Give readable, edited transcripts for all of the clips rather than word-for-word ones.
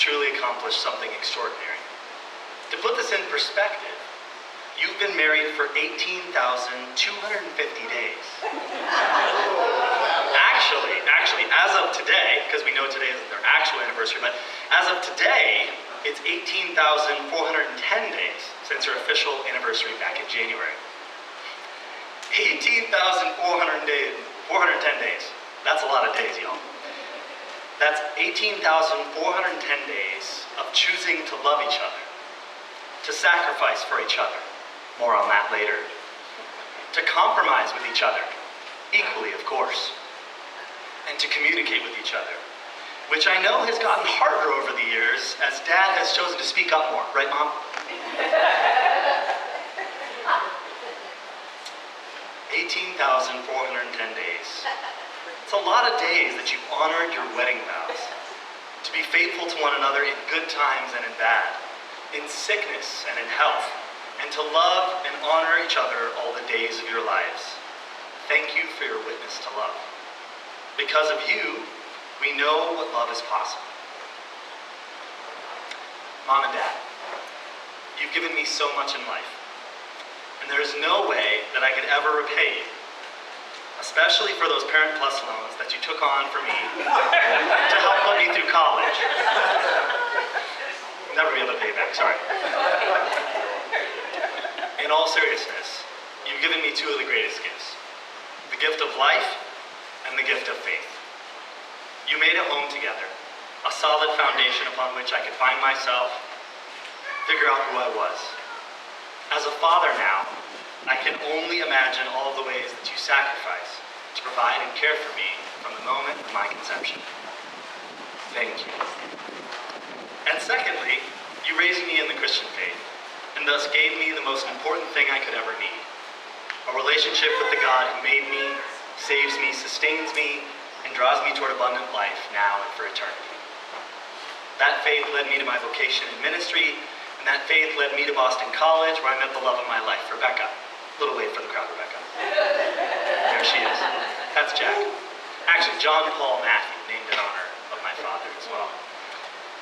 truly accomplished something extraordinary. To put this in perspective, you've been married for 18,250 days. Actually, as of today, because we know today isn't their actual anniversary, but as of today, it's 18,410 days since your official anniversary back in January. 18,410 days. That's a lot of days, y'all. That's 18,410 days of choosing to love each other, to sacrifice for each other, more on that later, to compromise with each other, equally of course, and to communicate with each other, which I know has gotten harder over the years as Dad has chosen to speak up more, right, Mom? 18,410 days. It's a lot of days that you've honored your wedding vows, to be faithful to one another in good times and in bad, in sickness and in health, and to love and honor each other all the days of your lives. Thank you for your witness to love. Because of you, we know what love is possible. Mom and Dad, you've given me so much in life, and there is no way that I could ever repay you, especially for those Parent Plus loans that you took on for me to help put me through college. Never be able to pay back, sorry. In all seriousness, you've given me two of the greatest gifts, the gift of life and the gift of faith. You made a home together, a solid foundation upon which I could find myself, figure out who I was. As a father now, I can only imagine all the ways that you sacrifice to provide and care for me from the moment of my conception. Thank you. And secondly, you raised me in the Christian faith, and thus gave me the most important thing I could ever need, a relationship with the God who made me, saves me, sustains me, and draws me toward abundant life now and for eternity. That faith led me to my vocation in ministry, and that faith led me to Boston College, where I met the love of my life, Rebecca. A little wait for the crowd, Rebecca. There she is. That's Jack. Actually, John Paul Matthew, named in honor of my father as well.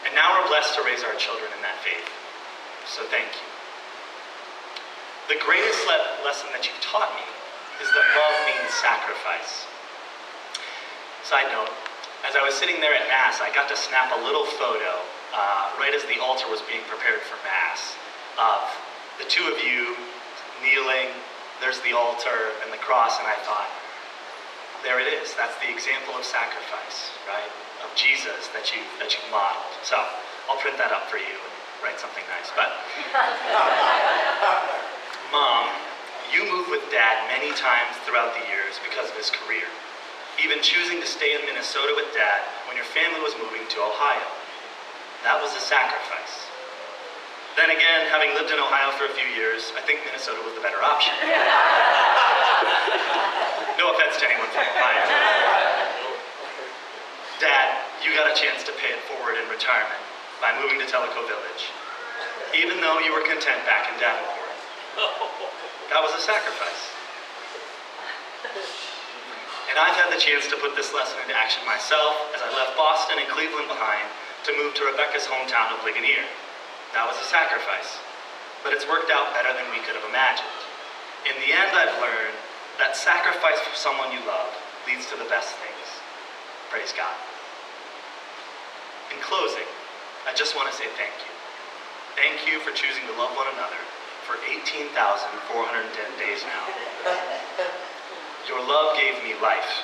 And now we're blessed to raise our children in that faith. So thank you. The greatest lesson that you've taught me is that love means sacrifice. Side note, as I was sitting there at Mass, I got to snap a little photo right as the altar was being prepared for Mass of the two of you kneeling. There's the altar and the cross, and I thought, there it is. That's the example of sacrifice, right? Of Jesus that you modeled. So I'll print that up for you and write something nice. But Mom, you moved with Dad many times throughout the years because of his career, even choosing to stay in Minnesota with Dad when your family was moving to Ohio. That was a sacrifice. Then again, having lived in Ohio for a few years, I think Minnesota was the better option. No offense to anyone from Ohio. Dad, you got a chance to pay it forward in retirement by moving to Tellico Village, even though you were content back in Davenport. That was a sacrifice. And I've had the chance to put this lesson into action myself as I left Boston and Cleveland behind to move to Rebecca's hometown of Ligonier. That was a sacrifice, but it's worked out better than we could have imagined. In the end, I've learned that sacrifice for someone you love leads to the best things. Praise God. In closing, I just want to say thank you. Thank you for choosing to love one another for 18,410 days now. Your love gave me life.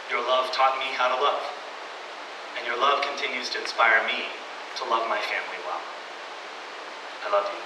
Your love taught me how to love. And your love continues to inspire me to love my family well. I love you.